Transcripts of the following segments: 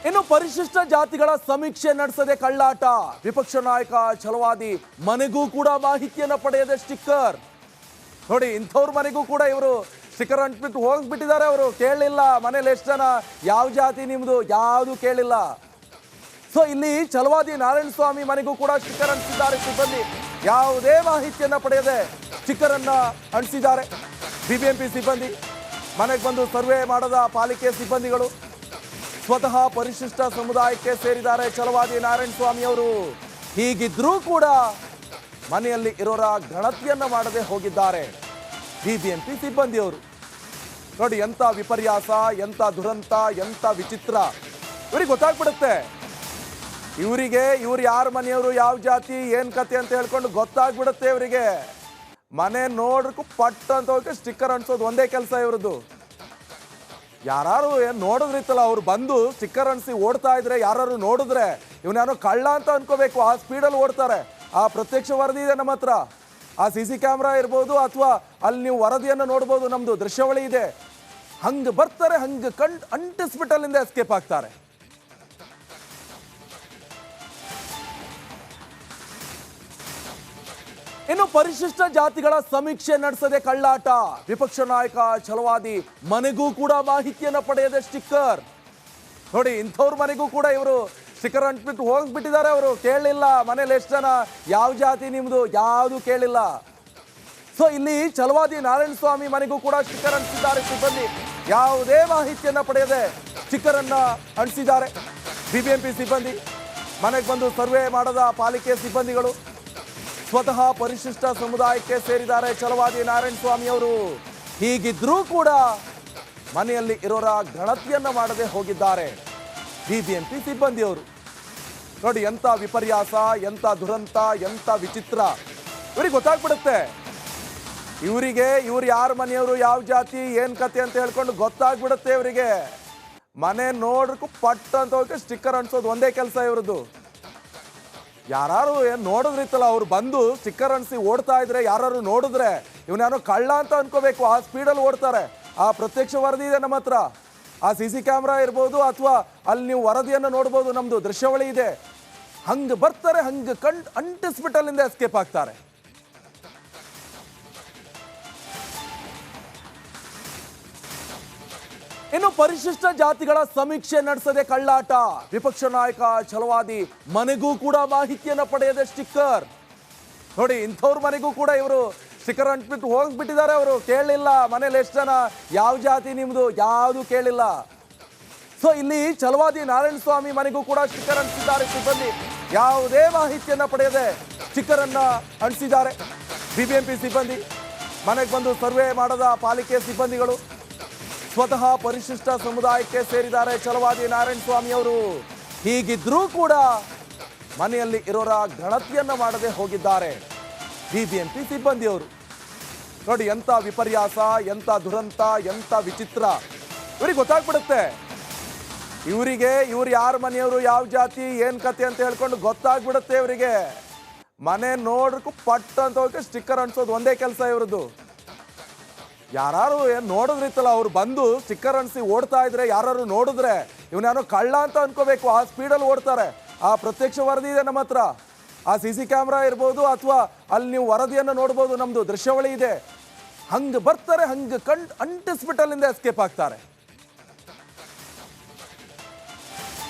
ಇನ್ನು ಪರಿಶಿಷ್ಟ ಜಾತಿಗಳ ಸಮೀಕ್ಷೆ ನಡೆಸದೆ ಕಳ್ಳಾಟ. ವಿಪಕ್ಷ ನಾಯಕ ಛಲವಾದಿ ಮನೆಗೂ ಕೂಡ ಮಾಹಿತಿಯನ್ನು ಪಡೆಯದೆ ಸ್ಟಿಕ್ಕರ್. ನೋಡಿ, ಇಂಥವ್ರ ಮನೆಗೂ ಕೂಡ ಇವರು ಸ್ಟಿಕ್ಕರ್ ಅಂಟ್ಬಿಟ್ಟು ಹೋಗ್ಬಿಟ್ಟಿದ್ದಾರೆ. ಅವರು ಕೇಳಲಿಲ್ಲ ಮನೇಲಿ ಎಷ್ಟು ಜನ, ಯಾವ ಜಾತಿ ನಿಮ್ದು, ಯಾವುದು ಕೇಳಿಲ್ಲ. ಸೊ ಇಲ್ಲಿ ಛಲವಾದಿ ನಾರಾಯಣ ಸ್ವಾಮಿ ಮನೆಗೂ ಕೂಡ ಸ್ಟಿಕ್ಕರ್ ಅಂಟಿಸಿದ್ದಾರೆ ಸಿಬ್ಬಂದಿ. ಯಾವುದೇ ಮಾಹಿತಿಯನ್ನು ಪಡೆಯದೆ ಸ್ಟಿಕ್ಕರ್ ಅನ್ನ ಅಂಟಿಸಿದ್ದಾರೆ ಬಿಬಿಎಂಪಿ ಸಿಬ್ಬಂದಿ. ಮನೆಗೆ ಬಂದು ಸರ್ವೆ ಮಾಡದ ಪಾಲಿಕೆ ಸಿಬ್ಬಂದಿಗಳು. ಸ್ವತಃ ಪರಿಶಿಷ್ಟ ಸಮುದಾಯಕ್ಕೆ ಸೇರಿದ್ದಾರೆ ಛಲವಾದಿ ನಾರಾಯಣ ಸ್ವಾಮಿ ಅವರು. ಹೀಗಿದ್ರೂ ಕೂಡ ಮನೆಯಲ್ಲಿ ಇರೋರ ಗಣತಿಯನ್ನ ಮಾಡದೆ ಹೋಗಿದ್ದಾರೆ ಬಿಬಿಎಂಪಿ ಸಿಬ್ಬಂದಿಯವರು. ನೋಡಿ, ಎಂತ ವಿಪರ್ಯಾಸ, ಎಂತ ದುರಂತ, ಎಂತ ವಿಚಿತ್ರ. ಇವ್ರಿಗೆ ಗೊತ್ತಾಗ್ಬಿಡುತ್ತೆ. ಇವ್ರು ಯಾರ ಮನೆಯವರು, ಯಾವ ಜಾತಿ, ಏನ್ ಕತೆ ಅಂತ ಹೇಳ್ಕೊಂಡು ಗೊತ್ತಾಗ್ಬಿಡುತ್ತೆ ಇವರಿಗೆ. ಮನೆ ನೋಡ್ರಕ್ಕೂ ಪಟ್ ಅಂತ ಹೋಗಿ ಸ್ಟಿಕ್ಕರ್ ಅಂಟಿಸೋದು ಒಂದೇ ಕೆಲಸ ಇವ್ರದ್ದು. ಯಾರು ಏನು ನೋಡಿದ್ರಿತ್ತಲ್ಲ, ಅವ್ರು ಬಂದು ಸ್ಟಿಕ್ಕರ್ ಅಂಟಿಸಿ ಓಡ್ತಾ ಇದ್ರೆ ಯಾರು ನೋಡಿದ್ರೆ ಇವನ್ಯಾರೋ ಕಳ್ಳ ಅಂತ ಅನ್ಕೋಬೇಕು. ಆ ಸ್ಪೀಡಲ್ಲಿ ಓಡ್ತಾರೆ. ಆ ಪ್ರತ್ಯಕ್ಷ ವರದಿ ಇದೆ ನಮ್ಮ ಹತ್ರ. ಆ CC ಕ್ಯಾಮ್ರಾ ಇರ್ಬೋದು, ಅಥವಾ ಅಲ್ಲಿ ನೀವು ವರದಿಯನ್ನು ನೋಡ್ಬೋದು, ನಮ್ದು ದೃಶ್ಯಾವಳಿ ಇದೆ. ಹಂಗೆ ಬರ್ತಾರೆ, ಹಂಗೆ ಅಂಟಿಸ್ಬಿಟ್ಟು ಅಲ್ಲಿಂದ ಎಸ್ಕೇಪ್ ಆಗ್ತಾರೆ. ಇನ್ನು ಪರಿಶಿಷ್ಟ ಜಾತಿಗಳ ಸಮೀಕ್ಷೆ ನಡೆಸದೆ ಕಳ್ಳಾಟ. ವಿಪಕ್ಷ ನಾಯಕ ಛಲವಾದಿ ಮನೆಗೂ ಕೂಡ ಮಾಹಿತಿಯನ್ನು ಪಡೆಯದೆ ಸ್ಟಿಕ್ಕರ್. ನೋಡಿ, ಇಂಥವ್ರ ಮನೆಗೂ ಕೂಡ ಇವರು ಸ್ಟಿಕ್ಕರ್ ಅಂಟ್ಬಿಟ್ಟು ಹೋಗ್ಬಿಟ್ಟಿದ್ದಾರೆ. ಅವರು ಕೇಳಲಿಲ್ಲ ಮನೇಲಿ ಎಷ್ಟು ಜನ, ಯಾವ ಜಾತಿ ನಿಮ್ದು, ಯಾವುದು ಕೇಳಿಲ್ಲ. ಸೊ ಇಲ್ಲಿ ಛಲವಾದಿ ನಾರಾಯಣ ಸ್ವಾಮಿ ಮನೆಗೂ ಕೂಡ ಸ್ಟಿಕ್ಕರ್ ಅಂಟಿಸಿದ್ದಾರೆ ಸಿಬ್ಬಂದಿ. ಯಾವುದೇ ಮಾಹಿತಿಯನ್ನು ಪಡೆಯದೆ ಸ್ಟಿಕ್ಕರ್ ಅನ್ನ ಅಂಟಿಸಿದ್ದಾರೆ ಬಿಬಿಎಂಪಿ ಸಿಬ್ಬಂದಿ. ಮನೆಗೆ ಬಂದು ಸರ್ವೆ ಮಾಡದ ಪಾಲಿಕೆ ಸಿಬ್ಬಂದಿಗಳು. ಸ್ವತಃ ಪರಿಶಿಷ್ಟ ಸಮುದಾಯಕ್ಕೆ ಸೇರಿದ್ದಾರೆ ಛಲವಾದಿ ನಾರಾಯಣ ಸ್ವಾಮಿ ಅವರು. ಹೀಗಿದ್ರೂ ಕೂಡ ಮನೆಯಲ್ಲಿ ಇರೋರ ಗಣತಿಯನ್ನ ಮಾಡದೆ ಹೋಗಿದ್ದಾರೆ ಬಿಬಿಎಂಪಿ ಸಿಬ್ಬಂದಿಯವರು. ನೋಡಿ, ಎಂತ ವಿಪರ್ಯಾಸ, ಎಂತ ದುರಂತ, ಎಂತ ವಿಚಿತ್ರ. ಇವ್ರಿಗೆ ಗೊತ್ತಾಗ್ಬಿಡುತ್ತೆ. ಇವ್ರು ಯಾರ ಮನೆಯವರು, ಯಾವ ಜಾತಿ, ಏನ್ ಕತೆ ಅಂತ ಹೇಳ್ಕೊಂಡು ಗೊತ್ತಾಗ್ಬಿಡುತ್ತೆ ಇವರಿಗೆ. ಮನೆ ನೋಡ್ರಕ್ಕೂ ಪಟ್ ಅಂತ ಹೋಗಿ ಸ್ಟಿಕ್ಕರ್ ಅಂಟಿಸೋದು ಒಂದೇ ಕೆಲಸ ಇವ್ರದ್ದು. ಯಾರು ಏನು ನೋಡಿದ್ರಿತ್ತಲ್ಲ, ಅವ್ರು ಬಂದು ಸ್ಟಿಕ್ಕರ್ ಅಂಟಿಸಿ ಓಡ್ತಾ ಇದ್ರೆ ಯಾರು ನೋಡಿದ್ರೆ ಇವನ್ಯಾರೋ ಕಳ್ಳ ಅಂತ ಅನ್ಕೋಬೇಕು. ಆ ಸ್ಪೀಡಲ್ಲಿ ಓಡ್ತಾರೆ. ಆ ಪ್ರತ್ಯಕ್ಷ ವರದಿ ಇದೆ ನಮ್ಮ ಹತ್ರ. ಆ CC ಕ್ಯಾಮ್ರಾ ಇರ್ಬೋದು, ಅಥವಾ ಅಲ್ಲಿ ನೀವು ವರದಿಯನ್ನು ನೋಡ್ಬೋದು, ನಮ್ದು ದೃಶ್ಯಾವಳಿ ಇದೆ. ಹಂಗೆ ಬರ್ತಾರೆ, ಹಂಗೆ ಅಂಟಿಸ್ಬಿಟ್ಟು ಅಲ್ಲಿಂದ ಎಸ್ಕೇಪ್ ಆಗ್ತಾರೆ. ಇನ್ನು ಪರಿಶಿಷ್ಟ ಜಾತಿಗಳ ಸಮೀಕ್ಷೆ ನಡೆಸದೆ ಕಳ್ಳಾಟ. ವಿಪಕ್ಷ ನಾಯಕ ಛಲವಾದಿ ಮನೆಗೂ ಕೂಡ ಮಾಹಿತಿಯನ್ನು ಪಡೆಯದೆ ಸ್ಟಿಕ್ಕರ್. ನೋಡಿ, ಇಂಥವ್ರ ಮನೆಗೂ ಕೂಡ ಇವರು ಸ್ಟಿಕ್ಕರ್ ಅಂಟ್ಬಿಟ್ಟು ಹೋಗ್ಬಿಟ್ಟಿದ್ದಾರೆ. ಅವರು ಕೇಳಲಿಲ್ಲ ಮನೇಲಿ ಎಷ್ಟು ಜನ, ಯಾವ ಜಾತಿ ನಿಮ್ದು, ಯಾವುದು ಕೇಳಿಲ್ಲ. ಸೊ ಇಲ್ಲಿ ಛಲವಾದಿ ನಾರಾಯಣ ಸ್ವಾಮಿ ಮನೆಗೂ ಕೂಡ ಸ್ಟಿಕ್ಕರ್ ಅಂಟಿಸಿದ್ದಾರೆ ಸಿಬ್ಬಂದಿ. ಯಾವುದೇ ಮಾಹಿತಿಯನ್ನು ಪಡೆಯದೆ ಸ್ಟಿಕ್ಕರ್ ಅನ್ನ ಅಂಟಿಸಿದ್ದಾರೆ ಬಿಬಿಎಂಪಿ ಸಿಬ್ಬಂದಿ. ಮನೆಗೆ ಬಂದು ಸರ್ವೆ ಮಾಡದ ಪಾಲಿಕೆ ಸಿಬ್ಬಂದಿಗಳು. ಸ್ವತಃ ಪರಿಶಿಷ್ಟ ಸಮುದಾಯಕ್ಕೆ ಸೇರಿದ್ದಾರೆ ಛಲವಾದಿ ನಾರಾಯಣ ಸ್ವಾಮಿ ಅವರು. ಹೀಗಿದ್ರೂ ಕೂಡ ಮನೆಯಲ್ಲಿ ಇರೋರ ಗಣತಿಯನ್ನ ಮಾಡದೆ ಹೋಗಿದ್ದಾರೆ ಬಿಬಿಎಂಪಿ ಸಿಬ್ಬಂದಿಯವರು. ನೋಡಿ, ಎಂತ ವಿಪರ್ಯಾಸ, ಎಂತ ದುರಂತ, ಎಂತ ವಿಚಿತ್ರ. ಇವ್ರಿಗೆ ಗೊತ್ತಾಗ್ಬಿಡುತ್ತೆ. ಇವ್ರು ಯಾರ ಮನೆಯವರು, ಯಾವ ಜಾತಿ, ಏನ್ ಕತೆ ಅಂತ ಹೇಳ್ಕೊಂಡು ಗೊತ್ತಾಗ್ಬಿಡುತ್ತೆ ಇವರಿಗೆ. ಮನೆ ನೋಡ್ರಕ್ಕೂ ಪಟ್ ಅಂತ ಹೋಗಿ ಸ್ಟಿಕ್ಕರ್ ಅಂಟಿಸೋದು ಒಂದೇ ಕೆಲಸ ಇವ್ರದ್ದು. ಯಾರು ಏನು ನೋಡಿದ್ರಿತ್ತಲ್ಲ, ಅವ್ರು ಬಂದು ಸ್ಟಿಕ್ಕರ್ ಅಂಟಿಸಿ ಓಡ್ತಾ ಇದ್ರೆ ಯಾರು ನೋಡಿದ್ರೆ ಇವನ್ಯಾರೋ ಕಳ್ಳ ಅಂತ ಅನ್ಕೋಬೇಕು. ಆ ಸ್ಪೀಡಲ್ಲಿ ಓಡ್ತಾರೆ. ಆ ಪ್ರತ್ಯಕ್ಷ ವರದಿ ಇದೆ ನಮ್ಮ ಹತ್ರ. ಆ CC ಕ್ಯಾಮ್ರಾ ಇರ್ಬೋದು, ಅಥವಾ ಅಲ್ಲಿ ನೀವು ವರದಿಯನ್ನು ನೋಡ್ಬೋದು, ನಮ್ದು ದೃಶ್ಯಾವಳಿ ಇದೆ. ಹಂಗೆ ಬರ್ತಾರೆ, ಹಂಗೆ ಅಂಟಿಸ್ಬಿಟ್ಟು ಅಲ್ಲಿಂದ ಎಸ್ಕೇಪ್ ಆಗ್ತಾರೆ.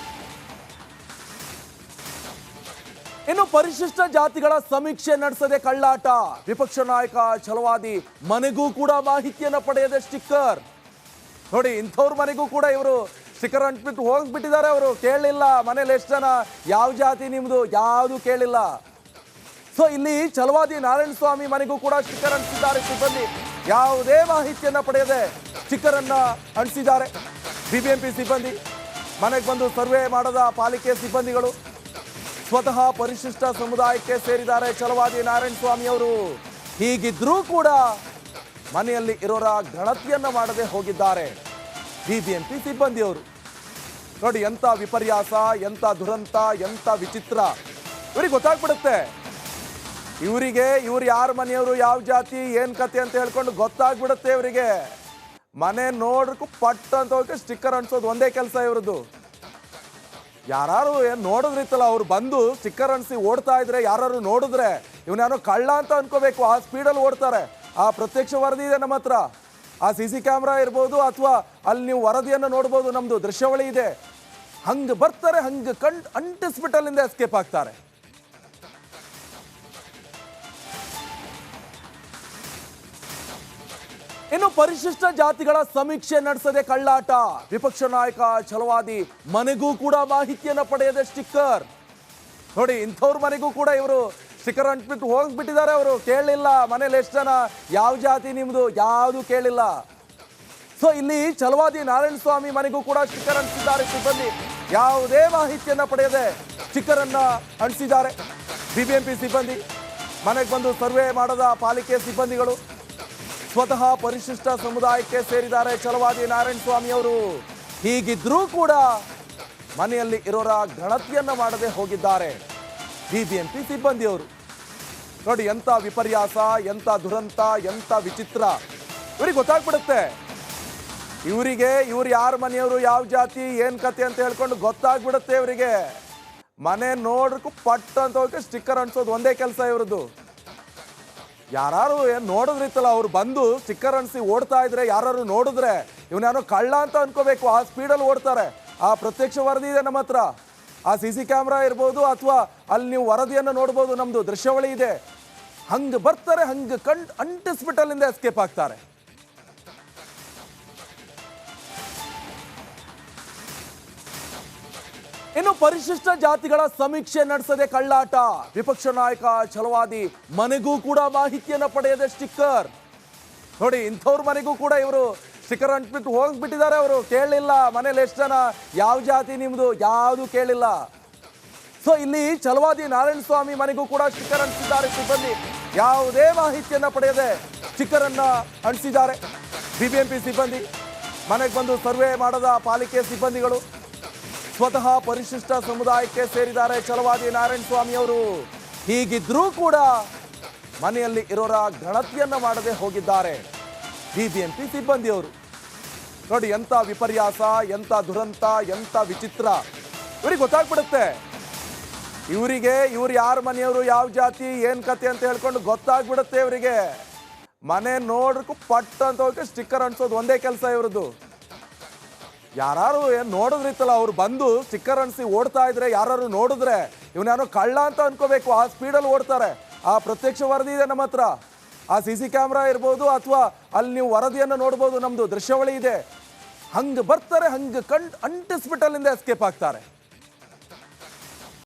ಇನ್ನು ಪರಿಶಿಷ್ಟ ಜಾತಿಗಳ ಸಮೀಕ್ಷೆ ನಡೆಸದೆ ಕಳ್ಳಾಟ. ವಿಪಕ್ಷ ನಾಯಕ ಛಲವಾದಿ ಮನೆಗೂ ಕೂಡ ಮಾಹಿತಿಯನ್ನು ಪಡೆಯದೆ ಸ್ಟಿಕ್ಕರ್. ನೋಡಿ, ಇಂಥವ್ರ ಮನೆಗೂ ಕೂಡ ಇವರು ಸ್ಟಿಕ್ಕರ್ ಅಂಟ್ಬಿಟ್ಟು ಹೋಗ್ಬಿಟ್ಟಿದ್ದಾರೆ. ಅವರು ಕೇಳಲಿಲ್ಲ ಮನೇಲಿ ಎಷ್ಟು ಜನ, ಯಾವ ಜಾತಿ ನಿಮ್ದು, ಯಾವುದು ಕೇಳಿಲ್ಲ. ಸೊ ಇಲ್ಲಿ ಛಲವಾದಿ ನಾರಾಯಣ ಸ್ವಾಮಿ ಮನೆಗೂ ಕೂಡ ಸ್ಟಿಕ್ಕರ್ ಅಂಟಿಸಿದ್ದಾರೆ ಸಿಬ್ಬಂದಿ. ಯಾವುದೇ ಮಾಹಿತಿಯನ್ನು ಪಡೆಯದೆ ಸ್ಟಿಕ್ಕರ್ ಅನ್ನ ಅಂಟಿಸಿದ್ದಾರೆ ಬಿಬಿಎಂಪಿ ಸಿಬ್ಬಂದಿ. ಮನೆಗೆ ಬಂದು ಸರ್ವೆ ಮಾಡದ ಪಾಲಿಕೆ ಸಿಬ್ಬಂದಿಗಳು. ಸ್ವತಃ ಪರಿಶಿಷ್ಟ ಸಮುದಾಯಕ್ಕೆ ಸೇರಿದ್ದಾರೆ ಛಲವಾದಿ ನಾರಾಯಣ ಸ್ವಾಮಿ ಅವರು. ಹೀಗಿದ್ರೂ ಕೂಡ ಮನೆಯಲ್ಲಿ ಇರೋರ ಗಣತಿಯನ್ನ ಮಾಡದೆ ಹೋಗಿದ್ದಾರೆ ಬಿಬಿಎಂಪಿ ಸಿಬ್ಬಂದಿಯವರು. ನೋಡಿ, ಎಂತ ವಿಪರ್ಯಾಸ, ಎಂತ ದುರಂತ, ಎಂತ ವಿಚಿತ್ರ. ಇವ್ರಿಗೆ ಗೊತ್ತಾಗ್ಬಿಡುತ್ತೆ. ಇವ್ರು ಯಾರ ಮನೆಯವರು, ಯಾವ ಜಾತಿ, ಏನ್ ಕತೆ ಅಂತ ಹೇಳ್ಕೊಂಡು ಗೊತ್ತಾಗ್ಬಿಡುತ್ತೆ ಇವರಿಗೆ. ಮನೆ ನೋಡ್ರಕ್ಕೂ ಪಟ್ ಅಂತ ಹೋಗಿ ಸ್ಟಿಕ್ಕರ್ ಅಂಟಿಸೋದು ಒಂದೇ ಕೆಲಸ ಇವ್ರದ್ದು. ಯಾರು ಏನ್ ನೋಡಿದ್ರಿತ್ತಲ್ಲ, ಅವ್ರು ಬಂದು ಸ್ಟಿಕ್ಕರ್ ಅನ್ಸಿ ಓಡ್ತಾ ಇದ್ರೆ ಯಾರು ನೋಡಿದ್ರೆ ಇವನ್ಯಾರೋ ಕಳ್ಳ ಅಂತ ಅನ್ಕೋಬೇಕು, ಆ ಸ್ಪೀಡಲ್ಲಿ ಓಡ್ತಾರೆ. ಆ ಪ್ರತ್ಯಕ್ಷ ವರದಿ ಇದೆ ನಮ್ಮ ಹತ್ರ, ಆ CC ಕ್ಯಾಮ್ರಾ ಇರ್ಬೋದು ಅಥವಾ ಅಲ್ಲಿ ನೀವು ವರದಿಯನ್ನು ನೋಡ್ಬೋದು, ನಮ್ದು ದೃಶ್ಯಾವಳಿ ಇದೆ. ಹಂಗೆ ಬರ್ತಾರೆ, ಹಂಗೆ ಅಂಟಿಸ್ಬಿಟ್ಟು ಅಲ್ಲಿಂದ ಎಸ್ಕೇಪ್ ಆಗ್ತಾರೆ. ಇನ್ನು ಪರಿಶಿಷ್ಟ ಜಾತಿಗಳ ಸಮೀಕ್ಷೆ ನಡೆಸದೆ ಕಳ್ಳಾಟ, ವಿಪಕ್ಷ ನಾಯಕ ಛಲವಾದಿ ಮನೆಗೂ ಕೂಡ ಮಾಹಿತಿಯನ್ನು ಪಡೆಯದೆ ಸ್ಟಿಕ್ಕರ್. ನೋಡಿ, ಇಂಥವ್ರ ಮನೆಗೂ ಕೂಡ ಇವರು ಸ್ಟಿಕ್ಕರ್ ಅಂಟ್ಬಿಟ್ಟು ಹೋಗ್ಬಿಟ್ಟಿದ್ದಾರೆ. ಅವರು ಕೇಳಲಿಲ್ಲ ಮನೇಲಿ ಎಷ್ಟು ಜನ, ಯಾವ ಜಾತಿ ನಿಮ್ದು, ಯಾವುದು ಕೇಳಿಲ್ಲ. ಸೊ ಇಲ್ಲಿ ಛಲವಾದಿ ನಾರಾಯಣ ಸ್ವಾಮಿ ಮನೆಗೂ ಕೂಡ ಸ್ಟಿಕ್ಕರ್ ಅಂಟಿಸಿದ್ದಾರೆ ಸಿಬ್ಬಂದಿ. ಯಾವುದೇ ಮಾಹಿತಿಯನ್ನ ಪಡೆಯದೆ ಸ್ಟಿಕ್ಕರ್ ಅನ್ನ ಅಂಟಿಸಿದ್ದಾರೆ BBMP ಸಿಬ್ಬಂದಿ. ಮನೆಗೆ ಬಂದು ಸರ್ವೆ ಮಾಡದ ಪಾಲಿಕೆ ಸಿಬ್ಬಂದಿಗಳು ಸ್ವತಃ ಪರಿಶಿಷ್ಟ ಸಮುದಾಯಕ್ಕೆ ಸೇರಿದ್ದಾರೆ ಛಲವಾದಿ ನಾರಾಯಣ ಸ್ವಾಮಿ ಅವರು. ಹೀಗಿದ್ರೂ ಕೂಡ ಮನೆಯಲ್ಲಿ ಇರೋರ ಗಣತಿಯನ್ನ ಮಾಡದೆ ಹೋಗಿದ್ದಾರೆ BBMP ಸಿಬ್ಬಂದಿಯವರು. ನೋಡಿ, ಎಂತ ವಿಪರ್ಯಾಸ, ಎಂತ ದುರಂತ, ಎಂತ ವಿಚಿತ್ರ. ಇವ್ರಿಗೆ ಗೊತ್ತಾಗ್ಬಿಡುತ್ತೆ, ಇವ್ರು ಯಾರ ಮನೆಯವರು, ಯಾವ ಜಾತಿ, ಏನ್ ಕತೆ ಅಂತ ಹೇಳ್ಕೊಂಡು ಗೊತ್ತಾಗ್ಬಿಡುತ್ತೆ ಇವರಿಗೆ. ಮನೆ ನೋಡ್ರಿಗೂ ಪಟ್ ಅಂತ ಹೋಗಿ ಸ್ಟಿಕ್ಕರ್ ಅಂಟಿಸೋದು ಒಂದೇ ಕೆಲಸ ಇವ್ರದ್ದು. ಯಾರು ಏನ್ ನೋಡಿದ್ರಿತ್ತಲ್ಲ, ಅವ್ರು ಬಂದು ಸ್ಟಿಕ್ಕರ್ ಅನ್ಸಿ ಓಡ್ತಾ ಇದ್ರೆ ಯಾರು ನೋಡಿದ್ರೆ ಇವನ್ಯಾರೋ ಕಳ್ಳ ಅಂತ ಅನ್ಕೋಬೇಕು, ಆ ಸ್ಪೀಡಲ್ಲಿ ಓಡ್ತಾರೆ. ಆ ಪ್ರತ್ಯಕ್ಷ ವರದಿ ಇದೆ ನಮ್ಮ ಹತ್ರ, ಆ CC ಕ್ಯಾಮ್ರಾ ಇರ್ಬೋದು ಅಥವಾ ಅಲ್ಲಿ ನೀವು ವರದಿಯನ್ನು ನೋಡ್ಬೋದು, ನಮ್ದು ದೃಶ್ಯಾವಳಿ ಇದೆ. ಹಂಗೆ ಬರ್ತಾರೆ, ಹಂಗೆ ಅಂಟಿಸ್ಬಿಟ್ಟು ಅಲ್ಲಿಂದ ಎಸ್ಕೇಪ್ ಆಗ್ತಾರೆ. ಇನ್ನು ಪರಿಶಿಷ್ಟ ಜಾತಿಗಳ ಸಮೀಕ್ಷೆ ನಡೆಸದೆ ಕಳ್ಳಾಟ, ವಿಪಕ್ಷ ನಾಯಕ ಛಲವಾದಿ ಮನೆಗೂ ಕೂಡ ಮಾಹಿತಿಯನ್ನು ಪಡೆಯದೆ ಸ್ಟಿಕ್ಕರ್. ನೋಡಿ, ಇಂಥವ್ರ ಮನೆಗೂ ಕೂಡ ಇವರು ಸ್ಟಿಕ್ಕರ್ ಅಂಟ್ಬಿಟ್ಟು ಹೋಗ್ಬಿಟ್ಟಿದ್ದಾರೆ. ಅವರು ಕೇಳಲಿಲ್ಲ ಮನೇಲಿ ಎಷ್ಟು ಜನ, ಯಾವ ಜಾತಿ ನಿಮ್ದು, ಯಾವುದು ಕೇಳಿಲ್ಲ. ಸೊ ಇಲ್ಲಿ ಛಲವಾದಿ ನಾರಾಯಣ ಸ್ವಾಮಿ ಮನೆಗೂ ಕೂಡ ಸ್ಟಿಕ್ಕರ್ ಅಂಟಿಸಿದ್ದಾರೆ ಸಿಬ್ಬಂದಿ. ಯಾವುದೇ ಮಾಹಿತಿಯನ್ನ ಪಡೆಯದೆ ಸ್ಟಿಕ್ಕರ್ ಅನ್ನ ಅಂಟಿಸಿದ್ದಾರೆ BBMP ಸಿಬ್ಬಂದಿ. ಮನೆಗೆ ಬಂದು ಸರ್ವೆ ಮಾಡದ ಪಾಲಿಕೆ ಸಿಬ್ಬಂದಿಗಳು ಸ್ವತಃ ಪರಿಶಿಷ್ಟ ಸಮುದಾಯಕ್ಕೆ ಸೇರಿದ್ದಾರೆ ಛಲವಾದಿ ನಾರಾಯಣ ಸ್ವಾಮಿ ಅವರು. ಹೀಗಿದ್ರೂ ಕೂಡ ಮನೆಯಲ್ಲಿ ಇರೋರ ಗಣತಿಯನ್ನ ಮಾಡದೆ ಹೋಗಿದ್ದಾರೆ BBMP ಸಿಬ್ಬಂದಿಯವರು. ನೋಡಿ, ಎಂತ ವಿಪರ್ಯಾಸ, ಎಂತ ದುರಂತ, ಎಂತ ವಿಚಿತ್ರ. ಇವ್ರಿಗೆ ಗೊತ್ತಾಗ್ಬಿಡುತ್ತೆ, ಇವ್ರು ಯಾರ ಮನೆಯವರು, ಯಾವ ಜಾತಿ, ಏನ್ ಕತೆ ಅಂತ ಹೇಳ್ಕೊಂಡು ಗೊತ್ತಾಗ್ಬಿಡುತ್ತೆ ಇವರಿಗೆ. ಮನೆ ನೋಡ್ರಿಗೂ ಪಟ್ ಅಂತ ಹೋಗಿ ಸ್ಟಿಕ್ಕರ್ ಅಂಟಿಸೋದು ಒಂದೇ ಕೆಲಸ ಇವ್ರದ್ದು. ಯಾರು ಏನ್ ನೋಡಿದ್ರಿತ್ತಲ್ಲ, ಅವ್ರು ಬಂದು ಸ್ಟಿಕ್ಕರ್ ಅನ್ಸಿ ಓಡ್ತಾ ಇದ್ರೆ ಯಾರು ನೋಡಿದ್ರೆ ಇವನ್ಯಾರೋ ಕಳ್ಳ ಅಂತ ಅನ್ಕೋಬೇಕು, ಆ ಸ್ಪೀಡಲ್ಲಿ ಓಡ್ತಾರೆ. ಆ ಪ್ರತ್ಯಕ್ಷ ವರದಿ ಇದೆ ನಮ್ಮ ಹತ್ರ, ಆ CC ಕ್ಯಾಮ್ರಾ ಇರ್ಬೋದು ಅಥವಾ ಅಲ್ಲಿ ನೀವು ವರದಿಯನ್ನು ನೋಡ್ಬೋದು, ನಮ್ದು ದೃಶ್ಯಾವಳಿ ಇದೆ. ಹಂಗೆ ಬರ್ತಾರೆ, ಹಂಗೆ ಅಂಟಿಸ್ಬಿಟ್ಟು ಅಲ್ಲಿಂದ ಎಸ್ಕೇಪ್ ಆಗ್ತಾರೆ.